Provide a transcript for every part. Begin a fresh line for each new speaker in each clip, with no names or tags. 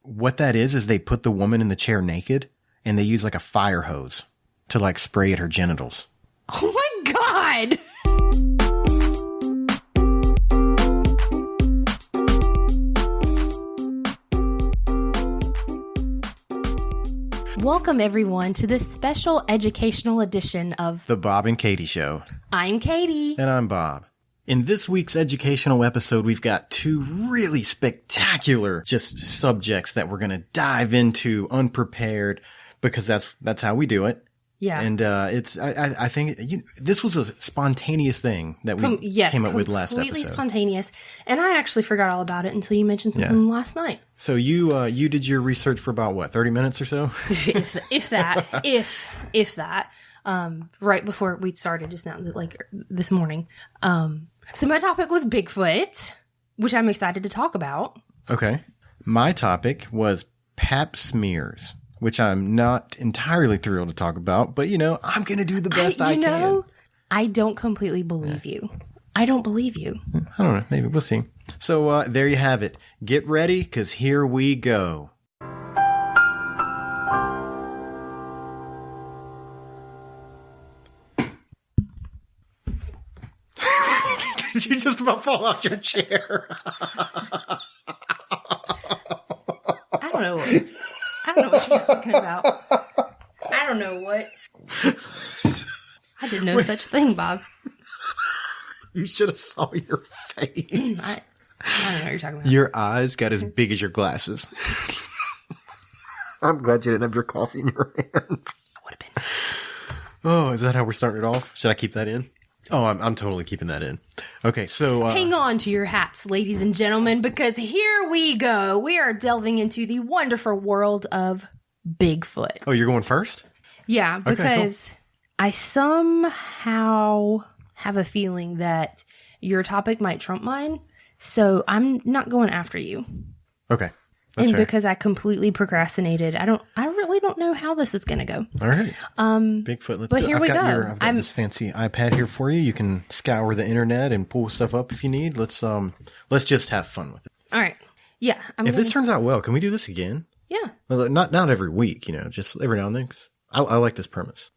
what that is they put the woman in the chair naked and they use like a fire hose to like spray at her genitals.
Oh my God. Welcome, everyone, to this special educational edition of
The Bob and Katie Show.
I'm Katie.
And I'm Bob. In this week's educational episode, we've got two really spectacular just subjects that we're going to dive into unprepared because that's how we do it.
Yeah.
And I think this was a spontaneous thing that we came up with last episode.
Completely spontaneous. And I actually forgot all about it until you mentioned something last night.
So you did your research for about what, 30 minutes or so?
if that. Right before we started just now, like this morning. So my topic was Bigfoot, which I'm excited to talk about.
Okay. My topic was pap smears, which I'm not entirely thrilled to talk about, but I'm going to do the best I can.
I don't completely believe you. I don't believe you.
I don't know. Maybe we'll see. So there you have it. Get ready, because here we go. Did you just about fall out your chair?
I don't know what you're talking about. I don't know what. I did no such thing, Bob.
You should have saw your face.
I don't know what you're talking about.
Your eyes got as big as your glasses. I'm glad you didn't have your coffee in your hand.
I would have been.
Oh, is that how we're starting it off? Should I keep that in? Oh, I'm totally keeping that in. Okay, so...
hang on to your hats, ladies and gentlemen, because here we go. We are delving into the wonderful world of Bigfoot.
Oh, you're going first?
Yeah, because okay, cool. I somehow have a feeling that your topic might trump mine, so I'm not going after you.
Okay. That's fair.
Because I completely procrastinated, I really don't know how this is going to go.
All right. Bigfoot, let's do it.
Here we go.
I've got this fancy iPad here for you. You can scour the internet and pull stuff up if you need. Let's just have fun with it.
All right. Yeah.
This turns out well, can we do this again?
Yeah.
Not every week, just every now and then. I like this premise.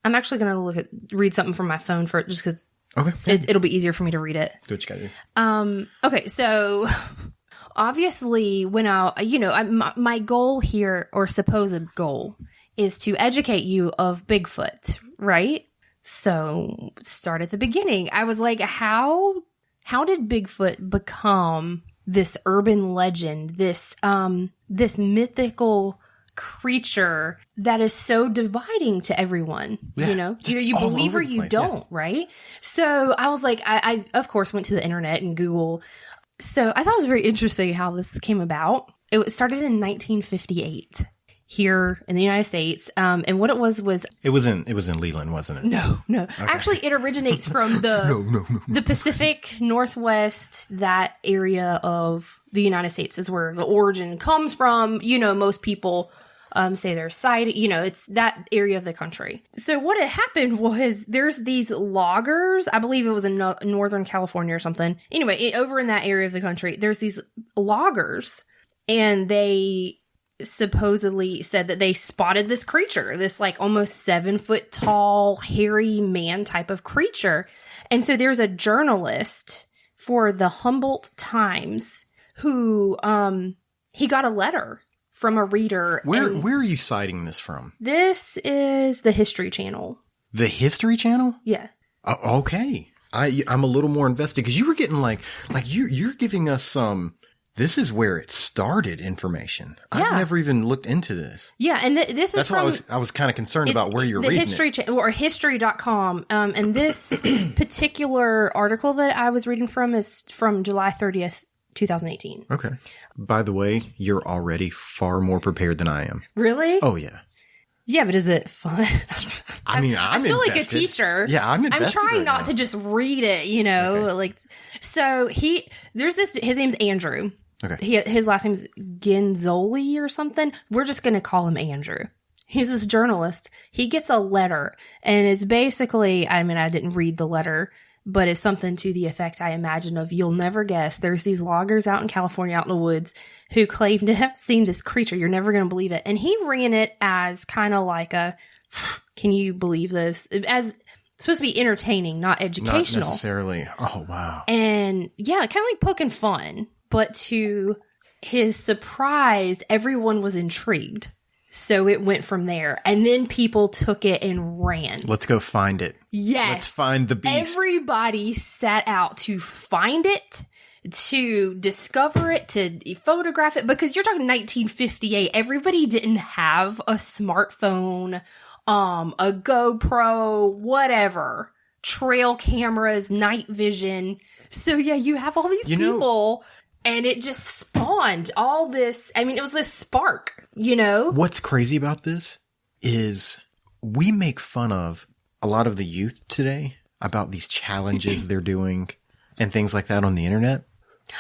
I'm actually going to read something from my phone just because it'll be easier for me to read it.
Do what you got to do.
Okay, so... Obviously, when my goal here, or supposed goal, is to educate you of Bigfoot, right? So, start at the beginning. I was like, how did Bigfoot become this urban legend, this mythical creature that is so dividing to everyone?
Yeah,
you believe or you don't, right? So, I was like, I of course went to the internet and Google. So I thought it was very interesting how this came about. It started in 1958 here in the United States. And what it was
it was in Leland, wasn't it?
No. Okay. Actually, it originates from the Pacific Northwest. That area of the United States is where the origin comes from. Most people say their side, it's that area of the country. So what had happened was there's these loggers, I believe it was in Northern California or something. Anyway, over in that area of the country, there's these loggers, and they supposedly said that they spotted this creature, this like almost 7 foot tall, hairy man type of creature. And so there's a journalist for the Humboldt Times who, he got a letter from a reader.
Where are you citing this from? This
is the History Channel.
The History Channel?
Yeah.
Okay. I'm a little more invested because you were getting like you're giving us some. This is where it started information. Yeah. I've never even looked into this.
Yeah, and this is
why I was kind of concerned about where you're reading it.
Or history.com. And this particular article that I was reading from is from July 30th. 2018.
Okay. By the way, you're already far more prepared than I am.
Really?
Oh, yeah.
Yeah, but is it fun?
I mean,
I feel
invested.
like a teacher.
Yeah, I'm invested.
I'm trying
right
not
now.
to just read it, Okay. So his name's Andrew.
Okay.
His last name's Genzoli or something. We're just going to call him Andrew. He's this journalist. He gets a letter, and it's basically, I didn't read the letter, but it's something to the effect, I imagine, of you'll never guess. There's these loggers out in California, out in the woods, who claim to have seen this creature. You're never going to believe it. And he ran it as kind of like a, can you believe this? As supposed to be entertaining, not educational.
Not necessarily. Oh, wow.
And yeah, kind of like poking fun. But to his surprise, everyone was intrigued. So it went from there. And then people took it and ran.
Let's go find it.
Yes.
Let's find the beast.
Everybody set out to find it, to discover it, to photograph it. Because you're talking 1958. Everybody didn't have a smartphone, a GoPro, whatever. Trail cameras, night vision. So yeah, you have all these people... And it just spawned all this. I mean, it was this spark, you know?
What's crazy about this is we make fun of a lot of the youth today about these challenges they're doing and things like that on the internet.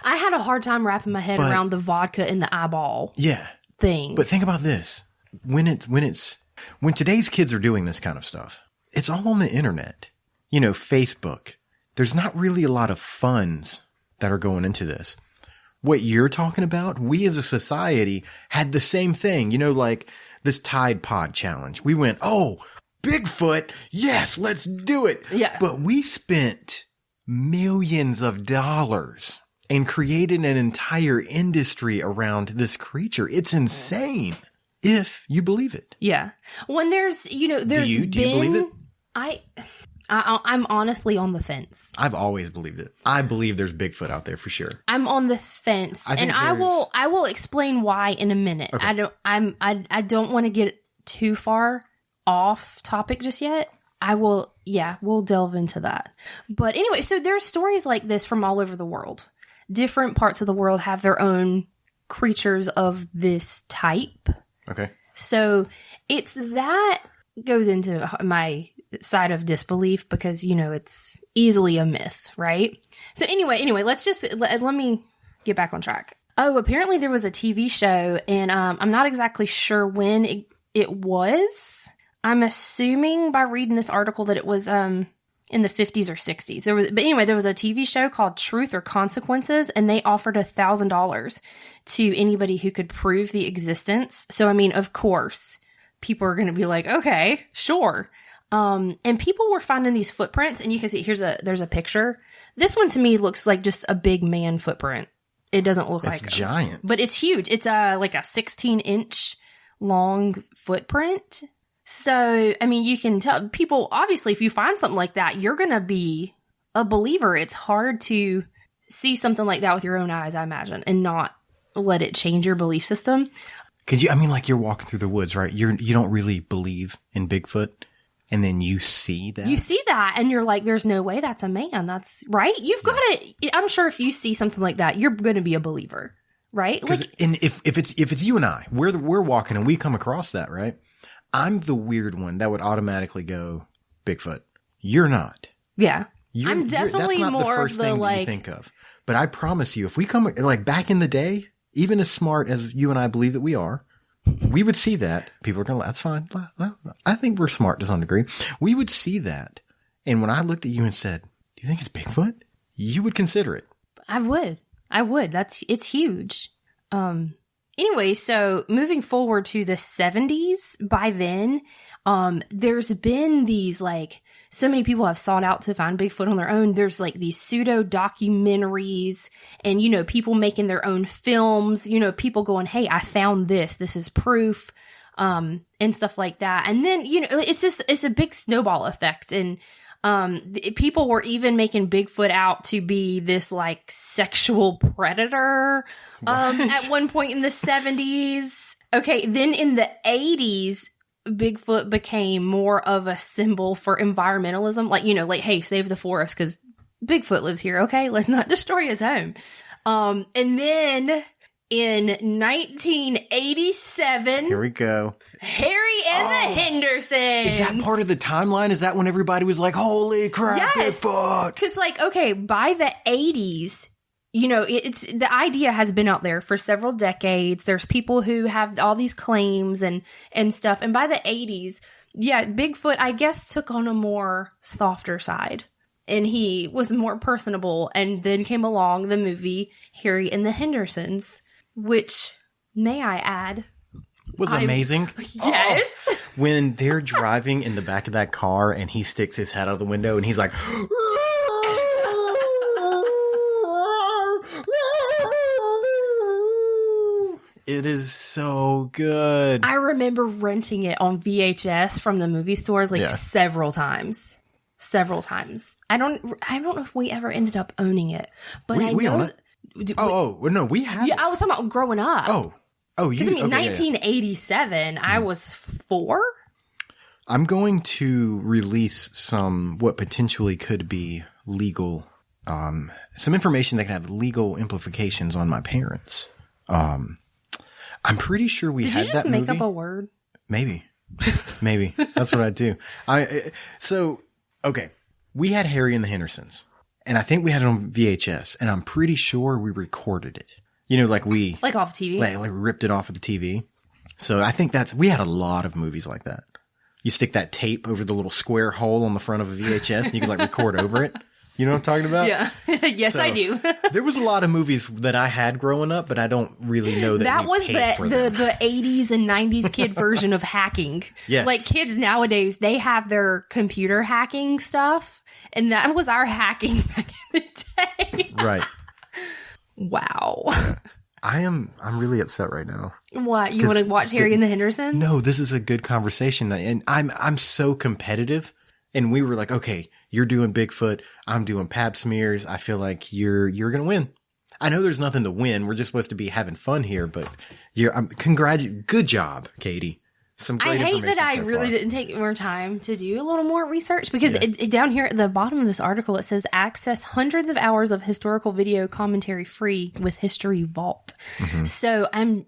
I had a hard time wrapping my head around the vodka in the eyeball thing.
But think about this. When today's kids are doing this kind of stuff, it's all on the internet. You know, Facebook. There's not really a lot of funds that are going into this. What you're talking about, we as a society had the same thing, you know, like this Tide Pod challenge. We went, oh, Bigfoot. Yes, let's do it.
Yeah.
But we spent millions of dollars and created an entire industry around this creature. It's insane if you believe it.
Yeah. When there's, you know, there's
do you believe it?
I'm honestly on the fence.
I've always believed it. I believe there's Bigfoot out there for sure.
I'm on the fence, and I will explain why in a minute.
Okay.
I don't want to get too far off topic just yet. We'll delve into that. But anyway, so there's stories like this from all over the world. Different parts of the world have their own creatures of this type.
Okay. So
it's that goes into my side of disbelief because, you know, it's easily a myth, right? So anyway, let me get back on track. Oh, apparently there was a TV show, and I'm not exactly sure when it was. I'm assuming by reading this article that it was in the 50s or 60s. There was a TV show called Truth or Consequences, and they offered $1,000 to anybody who could prove the existence. So I mean, of course, people are going to be like, okay, sure. And people were finding these footprints, and you can see there's a picture. This one to me looks like just a big man footprint. It doesn't look like
it's giant,
but it's huge. It's like a 16-inch long footprint. So, I mean, you can tell people, obviously, if you find something like that, you're going to be a believer. It's hard to see something like that with your own eyes, I imagine, and not let it change your belief system.
Like you're walking through the woods, right? You don't really believe in Bigfoot. And then you see that?
You see that, and you're like, there's no way that's a man. That's right. You've got to, I'm sure if you see something like that, you're going to be a believer, right?
And if it's you and I, we're walking and we come across that, right? I'm the weird one that would automatically go, Bigfoot. You're not.
Yeah. I'm definitely
that's not
more
the first
of the
thing that you think of. But I promise you, if we come, like back in the day, even as smart as you and I believe that we are, we would see that. People are going to, that's fine. I think we're smart to some degree. We would see that. And when I looked at you and said, do you think it's Bigfoot? You would consider it.
I would. It's huge. Anyway, so moving forward to the 70s, by then, there's been these, like, so many people have sought out to find Bigfoot on their own. There's like these pseudo documentaries and, you know, people making their own films, you know, people going, hey, I found this is proof, and stuff like that. And then, you know, it's a big snowball effect. And, people were even making Bigfoot out to be this like sexual predator, at one point in the 70s. Okay. Then in the 80s, Bigfoot became more of a symbol for environmentalism. Like, you know, like, hey, save the forest because Bigfoot lives here. Okay. Let's not destroy his home. And then in 1987,
here we go.
Harry and the Hendersons.
Is that part of the timeline? Is that when everybody was like, holy crap, Bigfoot?
Because, like, okay, by the 80s, you know, it's the idea has been out there for several decades. There's people who have all these claims and stuff. And by the 80s, yeah, Bigfoot, I guess, took on a more softer side. and he was more personable. And then came along the movie Harry and the Hendersons, which, may I add,
was amazing.
Yes.
Oh, when they're driving in the back of that car and he sticks his head out the window and he's like, it is so good.
I remember renting it on VHS from the movie store several times. Several times. I don't know if we ever ended up owning it, but
we own it. No, we have.
Yeah, I was talking about growing up.
You.
Because 1987, I was 4.
I'm going to release some what potentially could be legal, some information that could have legal implications on my parents. I'm pretty sure we had that movie. Did you just
make up a word?
Maybe. That's what I do. Okay. We had Harry and the Hendersons, and I think we had it on VHS, and I'm pretty sure we recorded it. You know, like
off TV?
Like ripped it off of the TV. So I think we had a lot of movies like that. You stick that tape over the little square hole on the front of a VHS, and you can record over it. You know what I'm talking about?
Yeah. Yes, I do.
There was a lot of movies that I had growing up, but I don't really know that
was the 80s and 90s kid version of hacking.
Yes.
Like kids nowadays, they have their computer hacking stuff, and that was our hacking back in the day.
Right.
Wow.
I'm really upset right now.
What? You want to watch Harry and the Hendersons?
No, this is a good conversation, and I'm so competitive. And we were like, okay, you're doing Bigfoot, I'm doing pap smears. I feel like you're going to win. I know there's nothing to win. We're just supposed to be having fun here, but good job, Katie. Some great information.
I hate that I really didn't take more time to do a little more research because down here at the bottom of this article, it says access hundreds of hours of historical video commentary free with History Vault. Mm-hmm. So I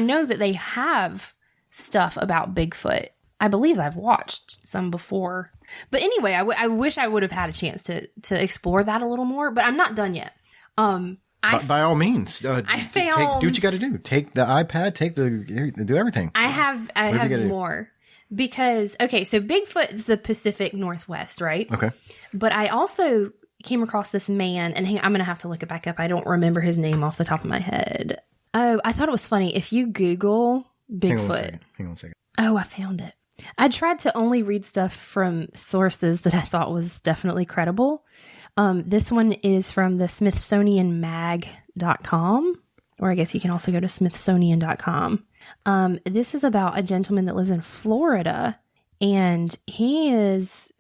know that they have stuff about Bigfoot. I believe I've watched some before. But anyway, I wish I would have had a chance to explore that a little more, but I'm not done yet.
By all means, do what you got to do. Take the iPad, do everything.
I have more. Because, okay, so Bigfoot is the Pacific Northwest, right?
Okay.
But I also came across this man, and I'm going to have to look it back up. I don't remember his name off the top of my head. Oh, I thought it was funny. If you Google Bigfoot.
Hang on a second.
Oh, I found it. I tried to only read stuff from sources that I thought was definitely credible. This one is from the SmithsonianMag.com, or I guess you can also go to Smithsonian.com. This is about a gentleman that lives in Florida, and he has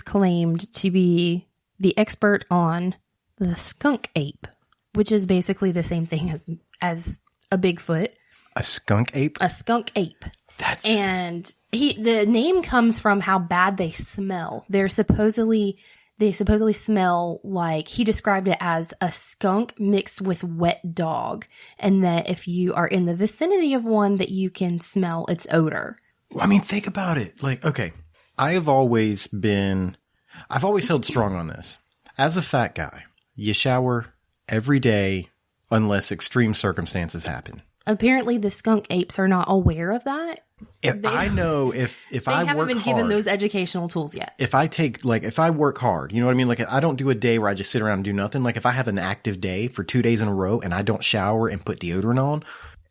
claimed to be the expert on the skunk ape, which is basically the same thing as a Bigfoot.
A skunk ape?
A skunk ape. And the name comes from how bad they smell. They supposedly smell like, he described it as a skunk mixed with wet dog, and that if you are in the vicinity of one, that you can smell its odor.
Well, I mean, think about it. Like, okay, I've always held strong on this. As a fat guy, you shower every day unless extreme circumstances happen.
Apparently, the skunk apes are not aware of that.
I know if I work hard. They haven't been given
those educational tools yet.
If I work hard, you know what I mean? Like, I don't do a day where I just sit around and do nothing. Like, if I have an active day for 2 days in a row and I don't shower and put deodorant on,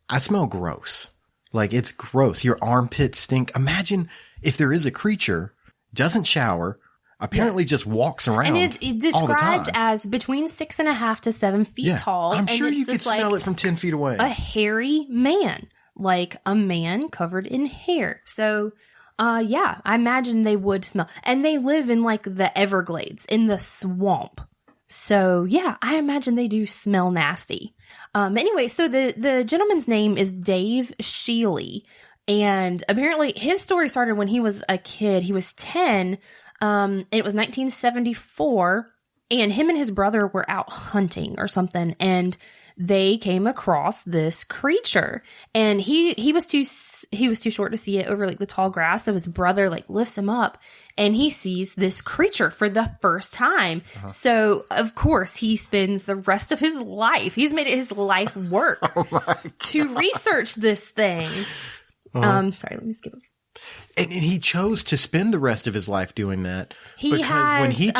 I smell gross. Like, it's gross. Your armpits stink. Imagine if there is a creature, doesn't shower, apparently just walks around. And it's described
as between 6.5 to 7 feet tall.
I'm sure you could smell it from 10 feet away.
A hairy man. Like a man covered in hair. So, I imagine they would smell. And they live in like the Everglades, in the swamp. So, yeah, I imagine they do smell nasty. Anyway, so the gentleman's name is Dave Shealy. And apparently his story started when he was a kid. He was 10. And it was 1974. And him and his brother were out hunting or something. And they came across this creature, and he was too short to see it over like the tall grass. So his brother like lifts him up, and he sees this creature for the first time. Uh-huh. So of course he spends the rest of his life. He's made it his life work to research this thing. Uh-huh. Sorry, let me skip it.
And he chose to spend the rest of his life doing that when he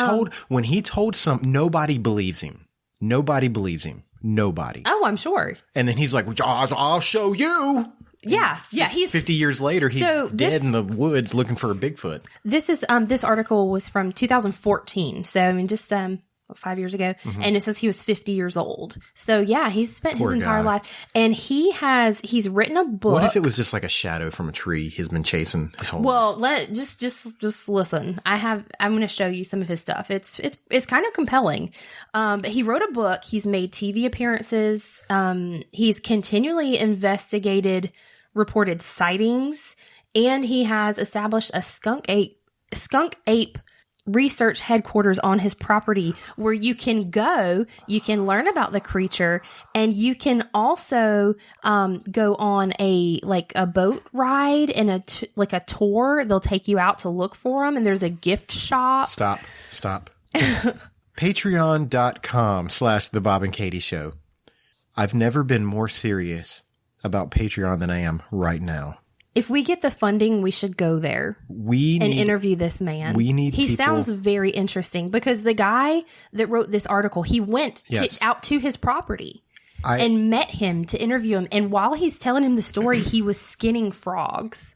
told some, nobody believes him. Nobody believes him. Nobody.
Oh, I'm sure.
And then he's like, I'll show you.
Yeah. He's
50 years later. He's dead in the woods looking for a Bigfoot.
This is this article was from 2014. So I mean, just 5 years ago, and it says he was 50 years old. So yeah, he's spent his entire life, and he's written a book.
What if it was just like a shadow from a tree he's been chasing his whole life?
Just listen. I'm going to show you some of his stuff. It's kind of compelling. But he wrote a book. He's made TV appearances. He's continually investigated reported sightings, and he has established a skunk ape research headquarters on his property where you can go, you can learn about the creature, and you can also go on a boat ride and a tour. They'll take you out to look for them, and there's a gift shop.
Stop. Patreon.com/The Bob and Katie Show. I've never been more serious about Patreon than I am right now.
If we get the funding, we should go there and interview this man. He sounds very interesting because the guy that wrote this article, he went out to his property and met him to interview him. And while he's telling him the story, he was skinning frogs.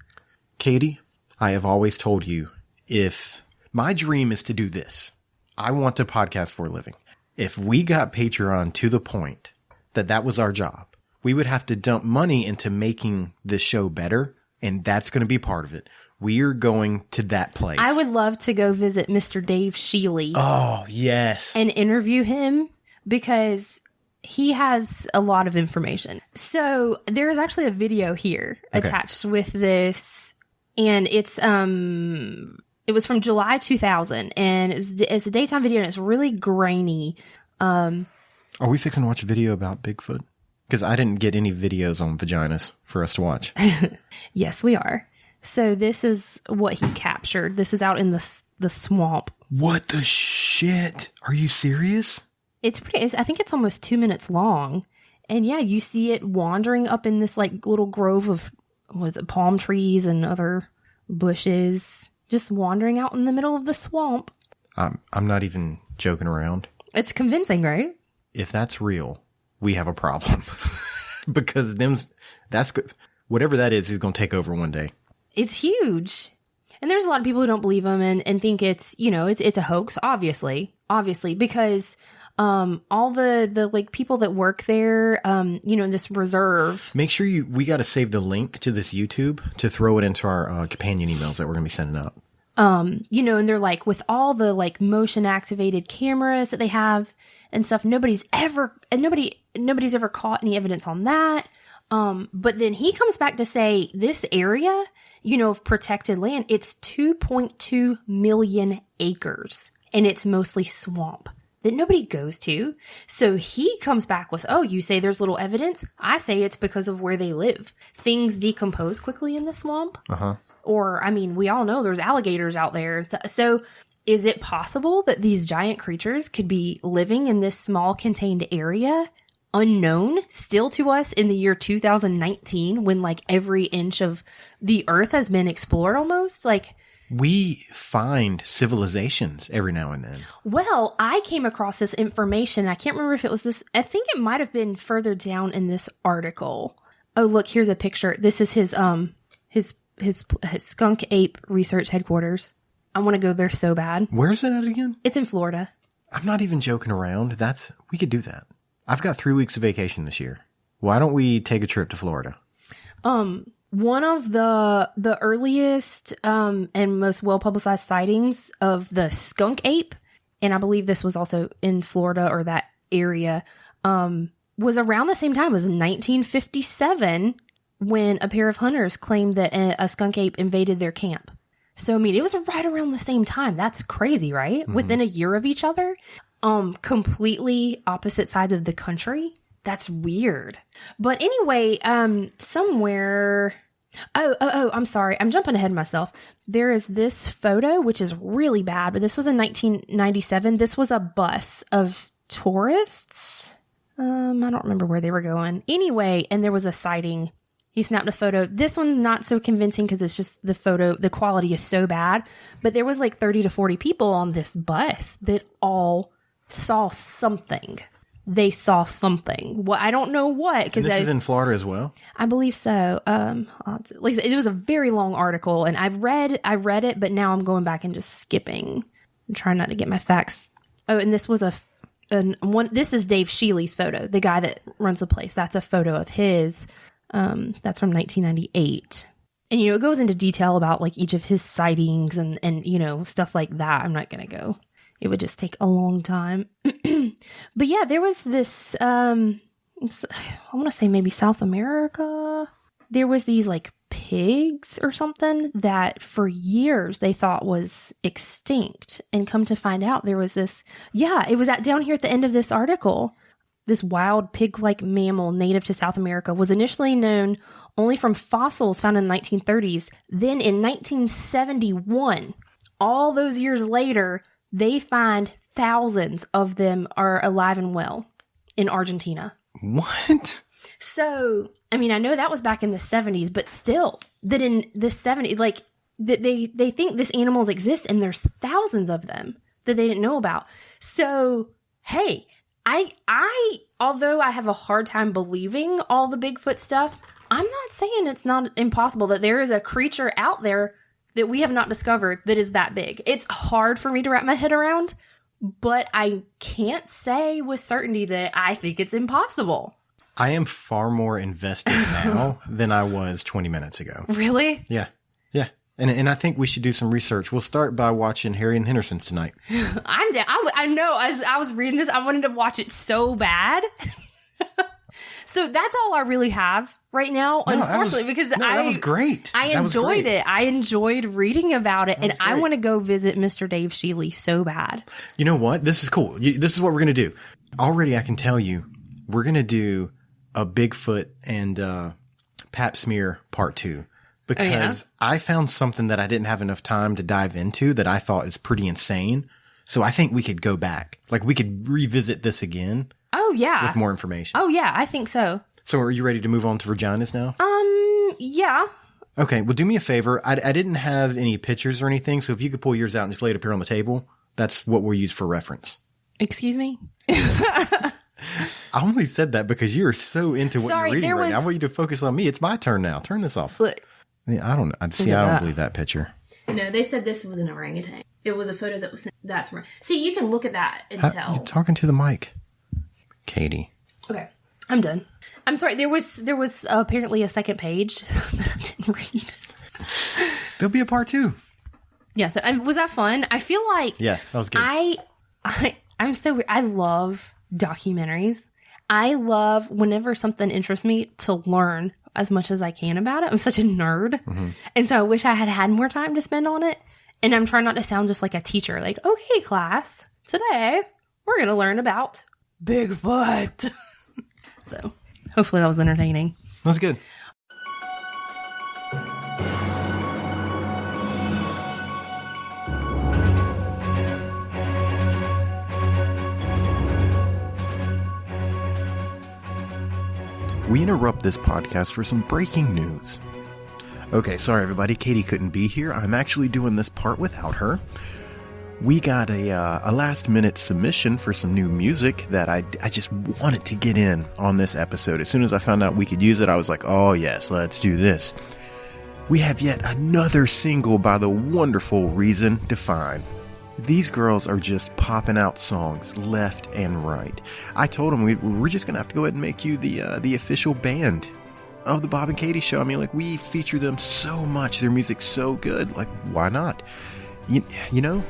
Katie, I have always told you, if my dream is to do this, I want to podcast for a living. If we got Patreon to the point that was our job, we would have to dump money into making this show better. And that's going to be part of it. We are going to that place.
I would love to go visit Mr. Dave Shealy.
Oh, yes.
And interview him because he has a lot of information. So there is actually a video here attached with this. And it was from July 2000. And it's a daytime video and it's really grainy.
Are we fixing to watch a video about Bigfoot? Because I didn't get any videos on vaginas for us to watch.
Yes, we are. So this is what he captured. This is out in the swamp.
What the shit? Are you serious?
It's pretty. I think it's almost 2 minutes long. And yeah, you see it wandering up in this little grove of, palm trees and other bushes. Just wandering out in the middle of the swamp.
I'm not even joking around.
It's convincing, right?
If that's real, we have a problem. Because that's good. Whatever that is going to take over one day.
It's huge. And there's a lot of people who don't believe him and think it's a hoax, obviously, because all the people that work there, in this reserve.
Make sure we got to save the link to this YouTube to throw it into our companion emails that we're going to be sending out.
And they're with all the motion activated cameras that they have and stuff, nobody's ever caught any evidence on that. But then he comes back to say this area, of protected land, it's 2.2 million acres and it's mostly swamp that nobody goes to. So he comes back with, oh, you say there's little evidence. I say it's because of where they live. Things decompose quickly in the swamp. Or, we all know there's alligators out there. So is it possible that these giant creatures could be living in this small contained area, unknown still to us in the year 2019, when every inch of the earth has been explored almost?
We find civilizations every now and then.
Well, I came across this information. I can't remember if it was this. I think it might have been further down in this article. Oh, look, here's a picture. This is his skunk ape research headquarters. I want to go there so bad.
Where's it at again?
It's in Florida.
I'm not even joking around. We could do that. I've got 3 weeks of vacation this year. Why don't we take a trip to Florida?
One of the earliest and most well-publicized sightings of the skunk ape, and I believe this was also in Florida or that area, was around the same time. It was in 1957 when a pair of hunters claimed that a skunk ape invaded their camp. So, it was right around the same time. That's crazy, right? Mm-hmm. Within a year of each other, completely opposite sides of the country. That's weird. But anyway, somewhere... Oh, I'm sorry. I'm jumping ahead of myself. There is this photo, which is really bad, but this was in 1997. This was a bus of tourists. I don't remember where they were going. Anyway, and there was a sighting He snapped a photo. This one, not so convincing because it's just the quality is so bad. But there was like 30 to 40 people on this bus that all saw something. They saw something. Well, I don't know what.
Because this is in Florida as well?
I believe so. Like it was a very long article, and I read it, but now I'm going back and just skipping. I'm trying not to get my facts. Oh, and this was this is Dave Shealy's photo, the guy that runs the place. That's a photo of his. That's from 1998. And, it goes into detail about like each of his sightings and, stuff like that. I'm not going to go. It would just take a long time. But yeah, there was this, I want to say maybe South America. There was these like pigs or something that for years they thought was extinct, and come to find out there was this, it was down here at the end of this article. This wild pig-like mammal native to South America was initially known only from fossils found in the 1930s. Then in 1971, all those years later, they find thousands of them are alive and well in Argentina.
What?
So, I mean, I know that was back in the 70s, but still, that in the 70s, like, they think this animals exist, and there's thousands of them that they didn't know about. So, hey, I although I have a hard time believing all the Bigfoot stuff, I'm not saying it's not impossible that there is a creature out there that we have not discovered that is that big. It's hard for me to wrap my head around, but I can't say with certainty that I think it's impossible.
I am far more invested now than I was 20 minutes ago.
Really?
Yeah. Yeah. And I think we should do some research. We'll start by watching Harry and Henderson's tonight.
I'm down. I know. As I was reading this, I wanted to watch it so bad. So that's all I really have right now, unfortunately, because
that was great.
I enjoyed it. I enjoyed reading about it, and I want to go visit Mr. Dave Shealy so bad. You
know what? This is cool. This is what we're going to do. Already, I can tell you, we're going to do a Bigfoot and Pap Smear Part 2. Because I found something that I didn't have enough time to dive into that I thought is pretty insane. So I think we could go back. Like, we could revisit this again.
Oh, yeah.
With more information.
Oh, yeah. I think so.
So are you ready to move on to vaginas now?
Yeah.
Okay. Well, do me a favor. I didn't have any pictures or anything. So if you could pull yours out and just lay it up here on the table, that's what we'll use for reference.
Excuse me?
I only said that because you're so into what you're reading right now. I want you to focus on me. It's my turn now. Turn this off.
Look.
Yeah, I don't believe that picture.
No, they said this was an orangutan. It was a photo that was that's right. See, you can look at that and tell.
You're talking to the mic, Katie.
Okay, I'm done. I'm sorry. There was apparently a second page that I didn't read.
There'll be a part 2.
Yeah. So was that fun? I feel like
that was good.
I'm so weird. I love documentaries. I love whenever something interests me to learn as much as I can about it. I'm such a nerd. Mm-hmm. And so I wish I had more time to spend on it. And I'm trying not to sound just like a teacher. Like, okay, class, today we're going to learn about Bigfoot. So hopefully that was entertaining.
That's good. We interrupt this podcast for some breaking news. Okay, sorry everybody, Katie couldn't be here. I'm actually doing this part without her. We got a last-minute submission for some new music that I just wanted to get in on this episode. As soon as I found out we could use it, I was like, oh yes, let's do this. We have yet another single by the wonderful Reason Defined. These girls are just popping out songs left and right. I told them we're just going to have to go ahead and make you the official band of the Bob and Katie Show. I mean, like, we feature them so much. Their music's so good. Like, why not? You know,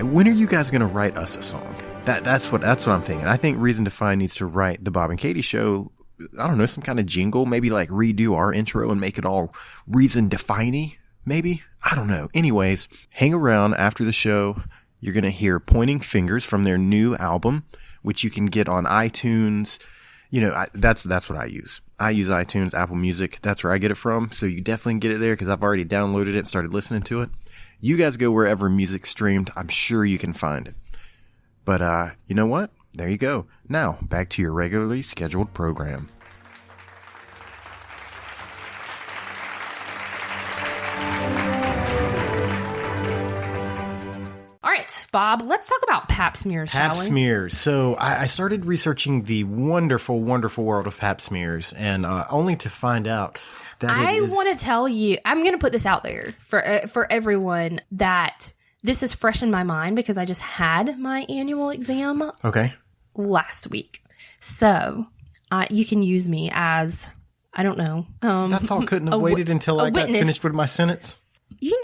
when are you guys going to write us a song? That's what I'm thinking. I think Reason Defined needs to write the Bob and Katie Show, I don't know, some kind of jingle, maybe like redo our intro and make it all reason defining, maybe? I don't know. Anyways, hang around after the show. You're going to hear Pointing Fingers from their new album, which you can get on iTunes. You know, that's what I use. I use iTunes, Apple Music. That's where I get it from. So you definitely get it there because I've already downloaded it and started listening to it. You guys go wherever music's streamed. I'm sure you can find it. But, you know what? There you go. Now, back to your regularly scheduled program.
right, Bob, let's talk about pap smears,
Pap
shall we?
smears. So I started researching the wonderful, wonderful world of pap smears, and only to find out that
I want to tell you, I'm going to put this out there for everyone that this is fresh in my mind because I just had my annual exam
Okay.
last week. So you can use me as, I don't know.
That thought couldn't have waited until I got
witness.
finished with my sentence.
You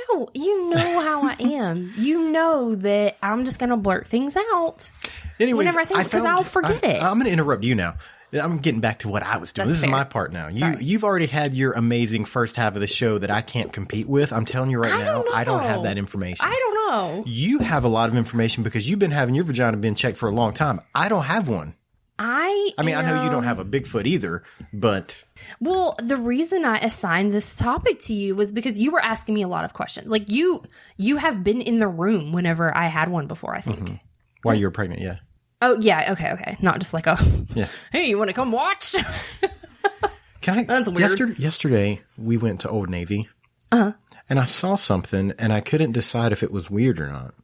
know how I am. You know that I'm just going to blurt things out.
Anyways,
whenever I think, because I'll forget it.
I'm going to interrupt you now. I'm getting back to what I was doing.
That's
This
fair.
is my part now.
Sorry.
You've already had your amazing first half of the show that I can't compete with. I'm telling you right now, I don't have that information.
I don't know.
You have a lot of information because you've been having your vagina been checked for a long time. I don't have one. I know you don't have a Bigfoot either, but
Well, the reason I assigned this topic to you was because you were asking me a lot of questions. Like you have been in the room whenever I had one before, I think.
while you were pregnant, yeah.
Oh, yeah. Okay. Not just like
Yeah.
hey, you want to come watch?
Can I?
That's weird.
Yesterday, we went to Old Navy, and I saw something, and I couldn't decide if it was weird or not.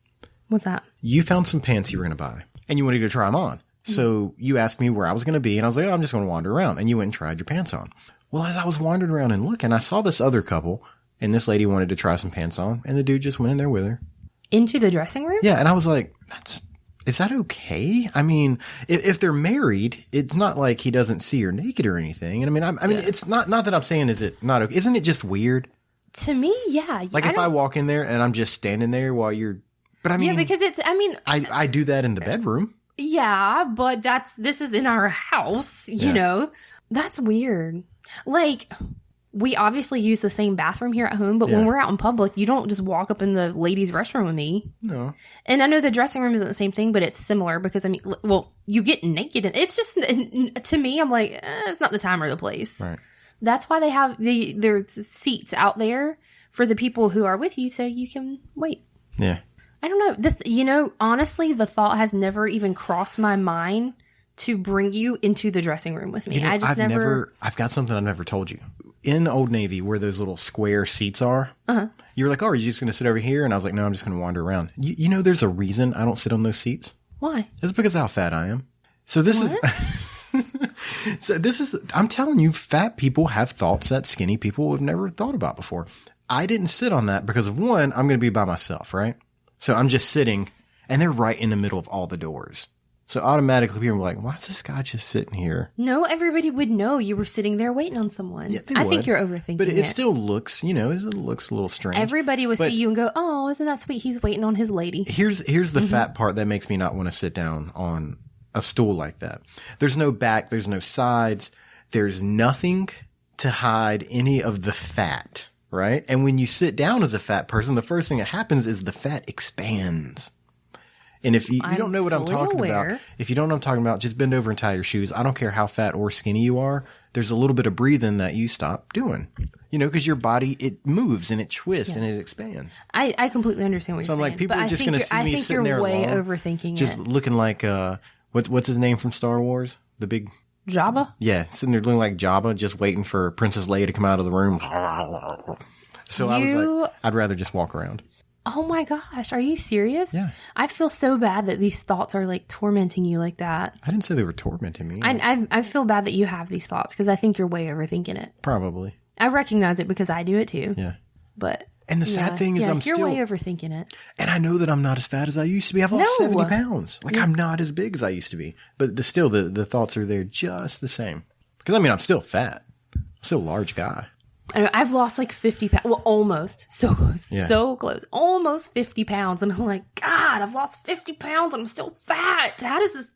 What's that?
You found some pants you were going to buy, and you wanted to go try them on. So you asked me where I was going to be, and I was like, oh, I'm just going to wander around. And you went and tried your pants on. Well, as I was wandering around and looking, I saw this other couple, and this lady wanted to try some pants on, and the dude just went in there with her.
Into the dressing room?
Yeah, and I was like, is that okay? I mean, if they're married, it's not like he doesn't see her naked or anything. And I mean, it's not that I'm saying is it not okay. Isn't it just weird?
To me, yeah.
Like if I walk in there and I'm just standing there while you're, but I mean,
yeah, because
I do that in the bedroom.
yeah, but this is in our house, you know? That's weird. Like, we obviously use the same bathroom here at home, but when we're out in public, you don't just walk up in the ladies' restroom with me.
No.
And I know the dressing room isn't the same thing, but it's similar because, you get naked. And it's just, to me, I'm like, it's not the time or the place.
Right.
That's why they have their seats out there for the people who are with you so you can wait.
Yeah.
I don't know. Honestly, the thought has never even crossed my mind to bring you into the dressing room with me.
You know, I've got something I've never told you. In Old Navy, where those little square seats are, you were like, oh, are you just going to sit over here? And I was like, no, I'm just going to wander around. You know, there's a reason I don't sit on those seats.
Why?
It's because of how fat I am. So this is, I'm telling you, fat people have thoughts that skinny people have never thought about before. I didn't sit on that because of one, I'm going to be by myself, right? So I'm just sitting and they're right in the middle of all the doors. So automatically people are like, why is this guy just sitting here?
No, everybody would know you were sitting there waiting on someone.
Yeah,
I think you're overthinking
but it still looks, it looks a little strange.
Everybody would see you and go, oh, isn't that sweet? He's waiting on his lady.
Here's the fat part that makes me not want to sit down on a stool like that. There's no back. There's no sides. There's nothing to hide any of the fat, right? And when you sit down as a fat person, the first thing that happens is the fat expands. And if you don't know what I'm talking about, if you don't know what I'm talking about, just bend over and tie your shoes. I don't care how fat or skinny you are. There's a little bit of breathing that you stop doing, because your body, it moves and it twists and it expands.
I completely understand what you're saying.
So I'm like, people are just going to see me sitting there
alone. I think you're way
alone,
overthinking
just looking like, what's his name from Star Wars? The big...
Jabba?
Yeah, sitting there looking like Jabba, just waiting for Princess Leia to come out of the room. So I was like, I'd rather just walk around.
Oh my gosh, are you serious?
Yeah.
I feel so bad that these thoughts are like tormenting you like that.
I didn't say they were tormenting me.
I feel bad that you have these thoughts because I think you're way overthinking it.
Probably.
I recognize it because I do it too.
Yeah.
But
and the sad thing is
you're way overthinking it.
And I know that I'm not as fat as I used to be. I've lost 70 pounds. Like I'm not as big as I used to be. But the thoughts are there just the same. Because I'm still fat. I'm still a large guy.
I've lost like 50 pounds. Well, almost. So close.
Yeah.
So close. Almost 50 pounds. And I'm like, God, I've lost 50 pounds. I'm still fat. How does this...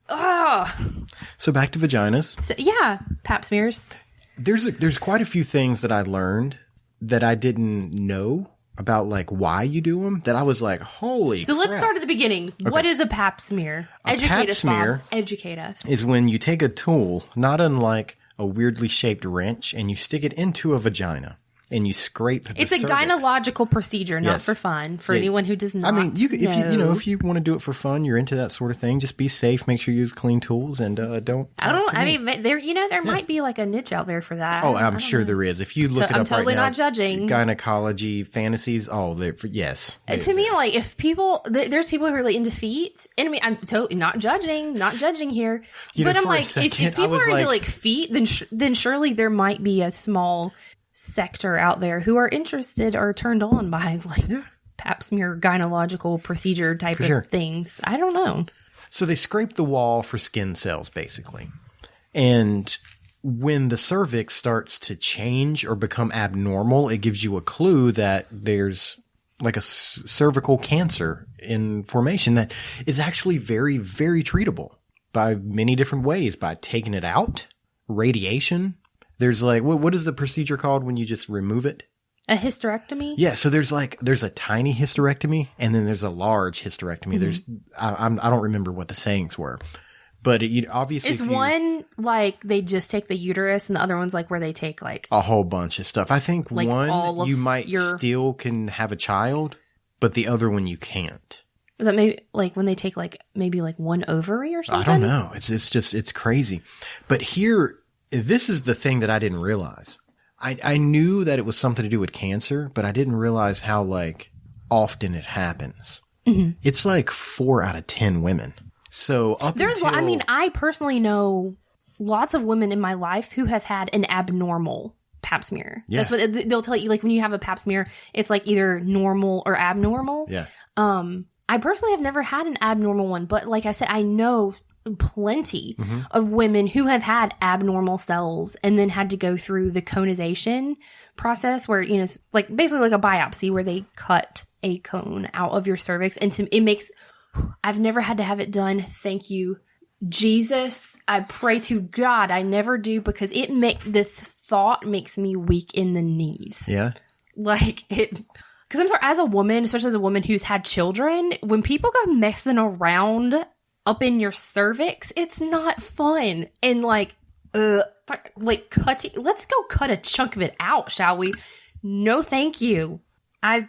So back to vaginas.
So, yeah. Pap smears.
There's quite a few things that I learned that I didn't know about, like, why you do them, that I was like, holy crap.
Let's start at the beginning. Okay. What is a pap smear? Educate us, Bob. Educate us.
Is when you take a tool, not unlike a weirdly shaped wrench, and you stick it into a vagina. and you scrape the
It's a
cervix.
gynecological procedure, not for fun. For anyone who does not.
I mean, if you want to do it for fun, you're into that sort of thing. Just be safe. Make sure you use clean tools, and don't.
There might be like a niche out there for that.
Oh, I'm sure there is. If you look it up
totally
right now,
not judging
gynecology fantasies. Oh, yes.
To me, like if people, there's people who are really into feet, and I mean, I'm totally not judging here. But I'm like, if people are into like feet, then surely there might be a small sector out there who are interested or turned on by like pap smear gynecological procedure type of things. I don't know.
So they scrape the wall for skin cells, basically. And when the cervix starts to change or become abnormal, it gives you a clue that there's like a cervical cancer in formation that is actually very, very treatable by many different ways, by taking it out, radiation. There's like, what is the procedure called when you just remove it?
A hysterectomy?
Yeah. So there's a tiny hysterectomy and then there's a large hysterectomy. Mm-hmm. I don't remember what the sayings were, but obviously
is one like they just take the uterus and the other one's like where they take like
a whole bunch of stuff. I think like one you might still can have a child, but the other one you can't.
Is that maybe like when they take like maybe like one ovary or something?
I don't know. It's crazy. But here, this is the thing that I didn't realize. I knew that it was something to do with cancer, but I didn't realize how like often it happens. Mm-hmm. It's like 4 out of 10 women. So
I personally know lots of women in my life who have had an abnormal pap smear. Yeah. That's what they'll tell you. Like when you have a pap smear, it's like either normal or abnormal.
Yeah.
I personally have never had an abnormal one, but like I said, I know plenty of women who have had abnormal cells and then had to go through the conization process where, it's like basically like a biopsy where they cut a cone out of your cervix. And I've never had to have it done. Thank you, Jesus. I pray to God I never do because the thought makes me weak in the knees.
Yeah.
Like it. Because I'm sorry, as a woman, especially as a woman who's had children, when people go messing around up in your cervix, it's not fun. And like cutting, let's go cut a chunk of it out, shall we? No, thank you. Oh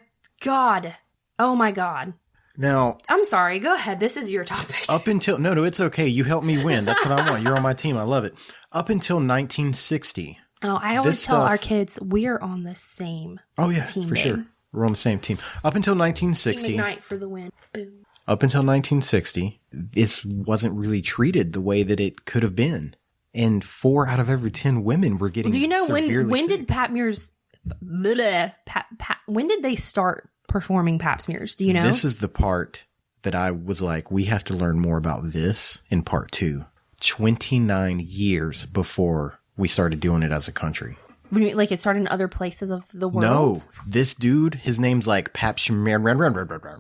my God.
Now,
I'm sorry. Go ahead. This is your topic.
No, it's okay. You helped me win. That's what I want. You're on my team. I love it. Up until 1960.
Oh, I always tell our kids we're on the same.
Oh yeah,
team
for sure. We're on the same team. Up until 1960.
Team McKnight for the win. Boom.
Up until 1960, this wasn't really treated the way that it could have been. And 4 out of every 10 women were getting severely sick.
When did pap smears, when did they start performing pap smears? Do you know?
This is the part that I was like, we have to learn more about this in part 2. 29 years before we started doing it as a country.
Like it started in other places of the world?
No. This dude, his name's like Pap Smear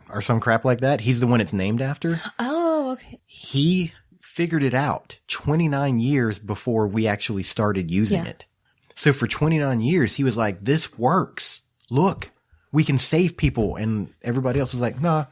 or some crap like that. He's the one it's named after.
Oh, okay.
He figured it out 29 years before we actually started using it. So for 29 years, he was like, this works. Look, we can save people. And everybody else was like, nah.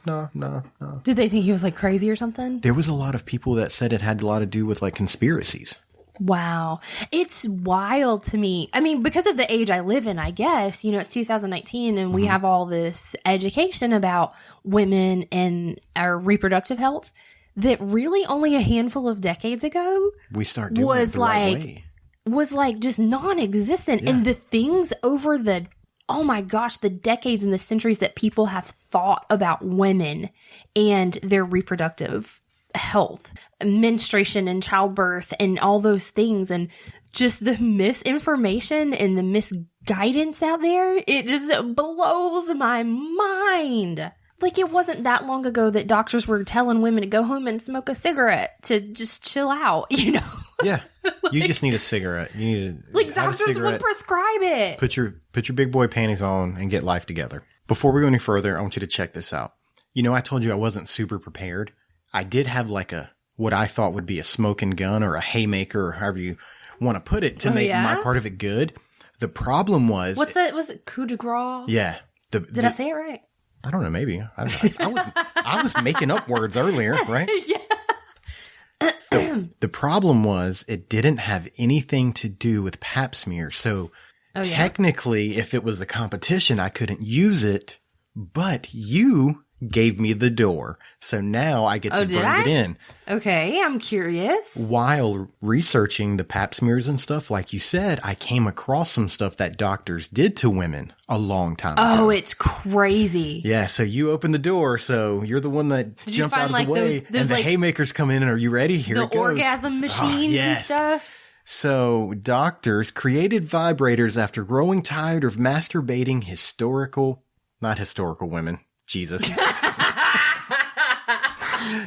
Did they think he was like crazy or something?
There was a lot of people that said it had a lot to do with like conspiracies.
Wow. It's wild to me. I mean, because of the age I live in, I guess, it's 2019 and we have all this education about women and our reproductive health that really only a handful of decades ago
we start doing it the right way.
Was like just non-existent. Yeah. And the things over the decades and the centuries that people have thought about women and their reproductive health, menstruation and childbirth and all those things, and just the misinformation and the misguidance out there, it just blows my mind. Like it wasn't that long ago that doctors were telling women to go home and smoke a cigarette to just chill out,
Yeah. You just need a cigarette. You need
doctors would prescribe it.
Put your big boy panties on and get life together. Before we go any further, I want you to check this out. I told you I wasn't super prepared. I did have like what I thought would be a smoking gun or a haymaker or however you want to put it to make my part of it good. The problem was...
What's that? Was it coup de grace?
Yeah.
Did I say it right?
I don't know. Maybe. I was making up words earlier, right?
Yeah.
The problem was it didn't have anything to do with pap smear. So
Oh, yeah.
Technically, if it was a competition, I couldn't use it, but you gave me the door. So now I get to bring it in.
Okay, I'm curious.
While researching the pap smears and stuff, like you said, I came across some stuff that doctors did to women a long time ago.
Oh, it's crazy.
Yeah, so you opened the door, so you're the one that jumped out of the way, and the haymakers come in, and are you ready? Here it goes.
The orgasm machines and stuff.
So doctors created vibrators after growing tired of masturbating not historical women. Jesus.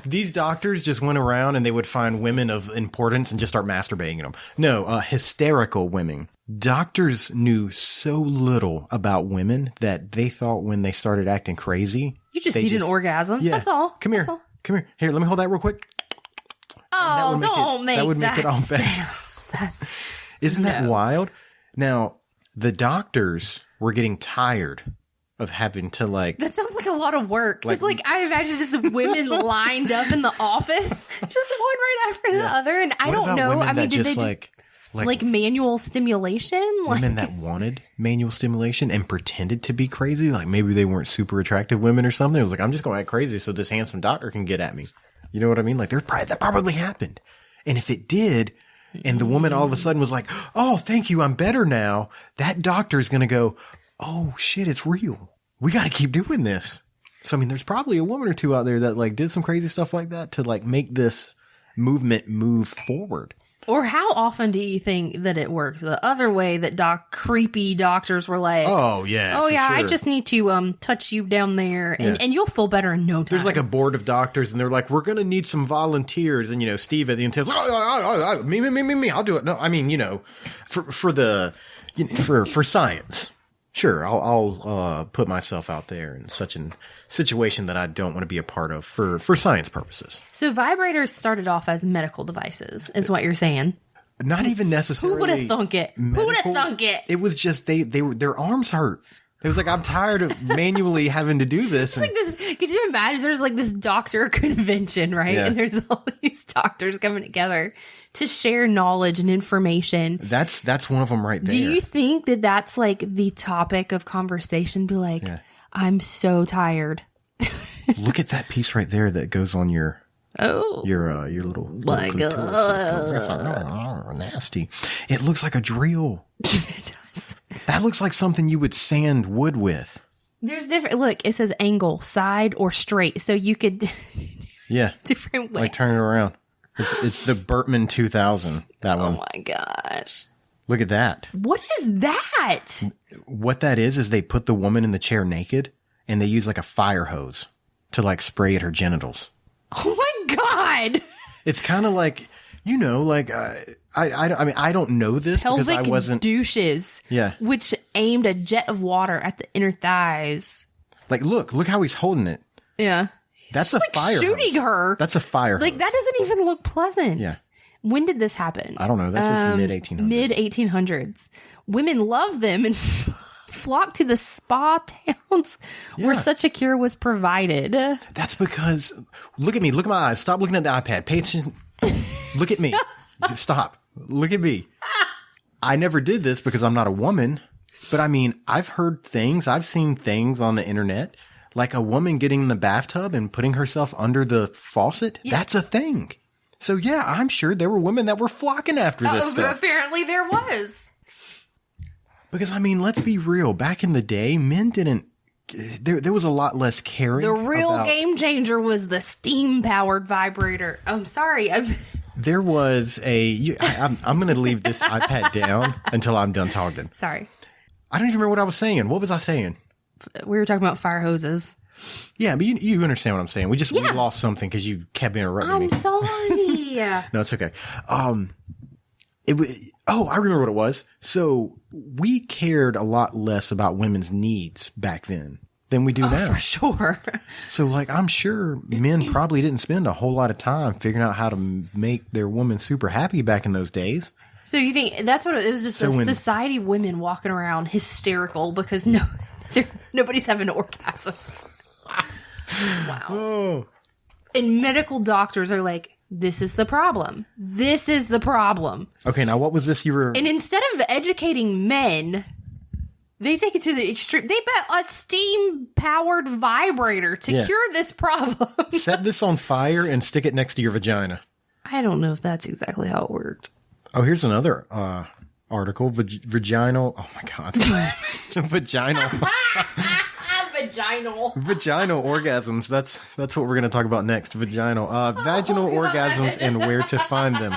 These doctors just went around and they would find women of importance and just start masturbating them. No, hysterical women. Doctors knew so little about women that they thought when they started acting crazy.
You just need an orgasm. Yeah. That's all.
Come here. Come here. Here, let me hold that real quick.
Oh, that would make it all
bad. Isn't that wild? Now, the doctors were getting tired of having to
that sounds like a lot of work. Just I imagine just women lined up in the office, just one right after the other. And I don't know. I mean, did they just like manual stimulation?
Women that wanted manual stimulation and pretended to be crazy. Like maybe they weren't super attractive women or something. It was like, I'm just going to act crazy so this handsome doctor can get at me. You know what I mean? Like that probably happened. And if it did, and the woman all of a sudden was like, oh, thank you, I'm better now. That doctor is going to go, oh shit, it's real. We got to keep doing this. So, I mean, there's probably a woman or two out there that did some crazy stuff like that to make this movement move forward.
Or how often do you think that it works? The other way that creepy doctors were like,
oh yeah,
sure. I just need to touch you down there and you'll feel better in no time.
There's a board of doctors and they're like, we're going to need some volunteers. And, Steve at the end says, me, I'll do it. No, I mean, for science. Sure, I'll put myself out there in such a situation that I don't want to be a part of for science purposes.
So vibrators started off as medical devices, is what you're saying?
Not even necessarily.
Who would have thunk it? Medical. Who would have thunk it?
It was just their arms hurt. It was like, I'm tired of manually having to do this.
It's like this. Could you imagine? There's this doctor convention, right? Yeah. And there's all these doctors coming together to share knowledge and information.
That's one of them right there.
Do you think that that's the topic of conversation? Be like, I'm so tired.
Look at that piece right there that goes on your little.
My God.
That's nasty. It looks like a drill.
It does.
That looks like something you would sand wood with.
There's different. Look, it says angle, side, or straight. So you could. Different ways.
Turn it around. It's the Bertman 2000. That one.
Oh my gosh.
Look at that.
What is that?
What that is they put the woman in the chair naked and they use a fire hose to spray at her genitals.
Oh my God.
It's kind of I don't know this
Pelvic
because I wasn't
douches.
Yeah.
Which aimed a jet of water at the inner thighs.
Look how he's holding it.
Yeah.
That's a fire
shooting
hose.
her.
That's a fire hose.
That doesn't even look pleasant.
Yeah.
When did this happen?
I don't know. That's just mid-1800s.
Mid-1800s. Women loved them and flocked to the spa towns where such a cure was provided.
That's because, look at me. Look at my eyes. Stop looking at the iPad. Pay attention. Look at me. Stop. Look at me. I never did this because I'm not a woman. But I mean, I've heard things. I've seen things on the internet. Like a woman getting in the bathtub and putting herself under the faucet. Yeah. That's a thing. So yeah, I'm sure there were women that were flocking after this stuff.
Apparently there was.
Because I mean, let's be real. Back in the day, men didn't. There was a lot less caring.
The real game changer was the steam-powered vibrator. I'm sorry.
There was I'm going to leave this iPad down until I'm done talking.
Sorry.
I don't even remember what I was saying. What was I saying?
We were talking about fire hoses.
Yeah, but you understand what I'm saying. We lost something because you kept interrupting me.
I'm sorry.
No, it's okay. I remember what it was. So we cared a lot less about women's needs back then than we do now.
For sure.
So I'm sure men probably didn't spend a whole lot of time figuring out how to make their woman super happy back in those days.
So you think that's what it was? Just a society of women walking around hysterical because nobody's having orgasms. Wow.
Oh.
And medical doctors are like, this is the problem. This is the problem.
Okay, now what was this you were...
And instead of educating men They take it to the extreme. They bet a steam-powered vibrator to cure this problem.
Set this on fire and stick it next to your vagina.
I don't know if that's exactly how it worked.
Oh, here's another article. Vaginal. Oh, my God. Vaginal. Vaginal orgasms. That's what we're going to talk about next. Vaginal. Vaginal orgasms and where to find them.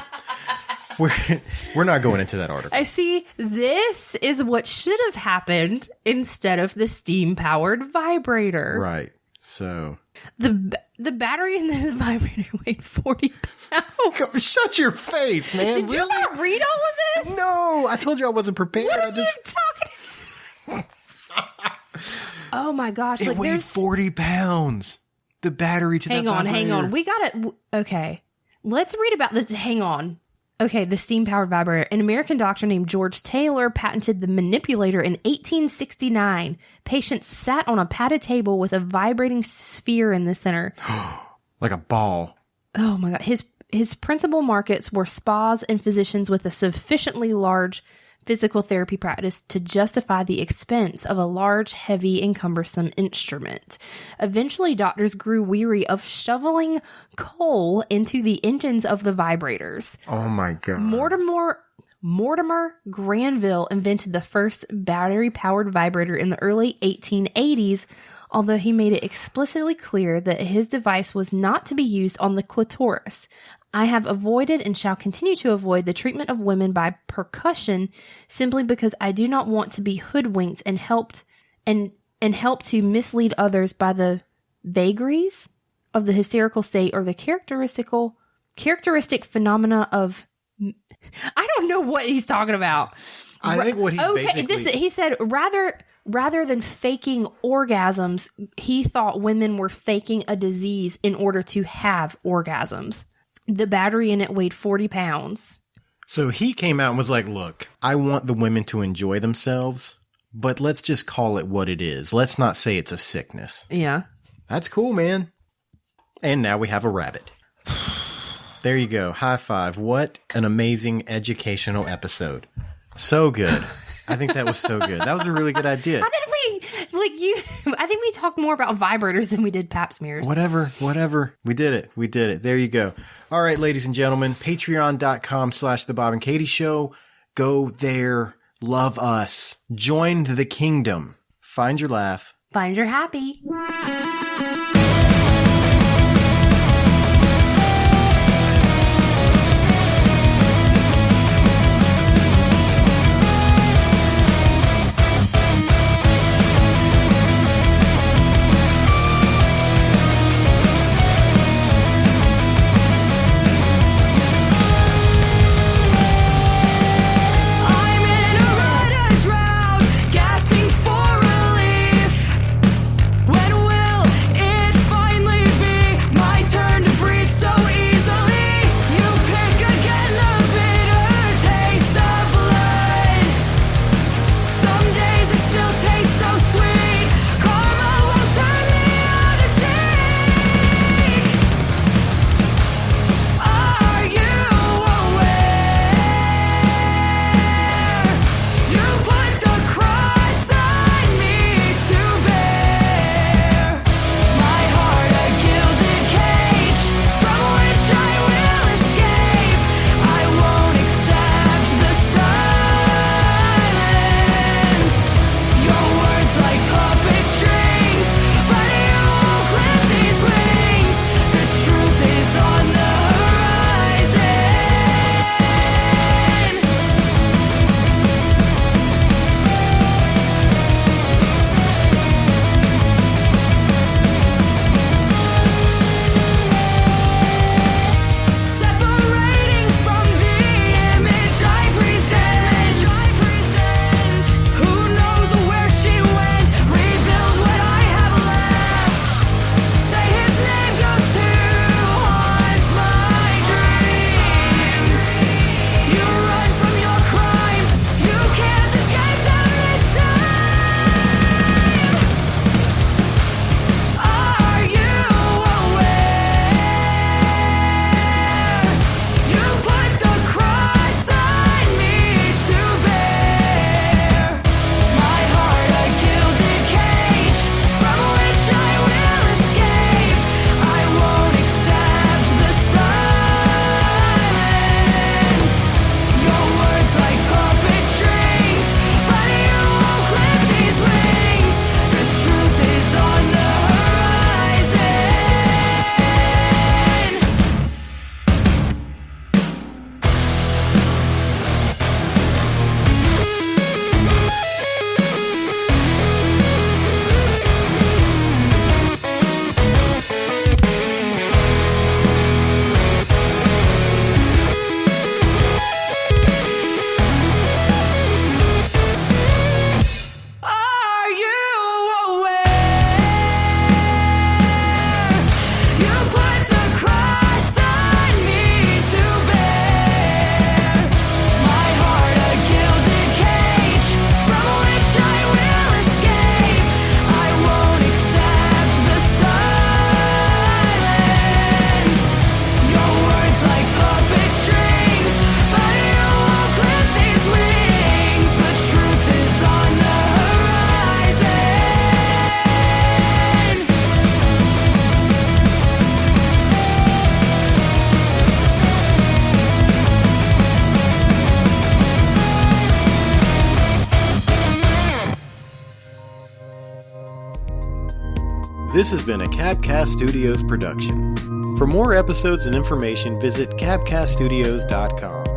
We're not going into that article.
I see. This is what should have happened instead of the steam-powered vibrator.
Right. So
the battery in this vibrator weighed 40 pounds.
Shut your face, man.
Did you not read all of this?
No, I told you I wasn't prepared.
What are you talking? Oh my gosh!
It weighed 40 pounds. The battery to that vibrator.
Hang on. We got it. Okay, let's read about this. Hang on. Okay, the steam-powered vibrator. An American doctor named George Taylor patented the manipulator in 1869. Patients sat on a padded table with a vibrating sphere in the center.
Like a ball.
Oh my God. His principal markets were spas and physicians with a sufficiently large physical therapy practice to justify the expense of a large, heavy, and cumbersome instrument. Eventually, doctors grew weary of shoveling coal into the engines of the vibrators.
Oh my God.
Mortimer Granville invented the first battery-powered vibrator in the early 1880s, although he made it explicitly clear that his device was not to be used on the clitoris. I have avoided and shall continue to avoid the treatment of women by percussion simply because I do not want to be hoodwinked and help to mislead others by the vagaries of the hysterical state or the characteristic phenomena of... I don't know what he's talking about.
I think what he's basically...
he said rather than faking orgasms, he thought women were faking a disease in order to have orgasms. The battery in it weighed 40 pounds.
So he came out and was like, look, I want the women to enjoy themselves, but let's just call it what it is. Let's not say it's a sickness.
Yeah.
That's cool, man. And now we have a rabbit. There you go. High five. What an amazing educational episode. So good. I think that was so good. That was a really good idea.
How did we, I think we talked more about vibrators than we did pap smears.
Whatever. We did it. There you go. All right, ladies and gentlemen, patreon.com/The Bob and Katie Show. Go there. Love us. Join the kingdom. Find your laugh.
Find your happy.
Gasping for relief. When will it find
This has been a Cabcast Studios production. For more episodes and information, visit cabcaststudios.com.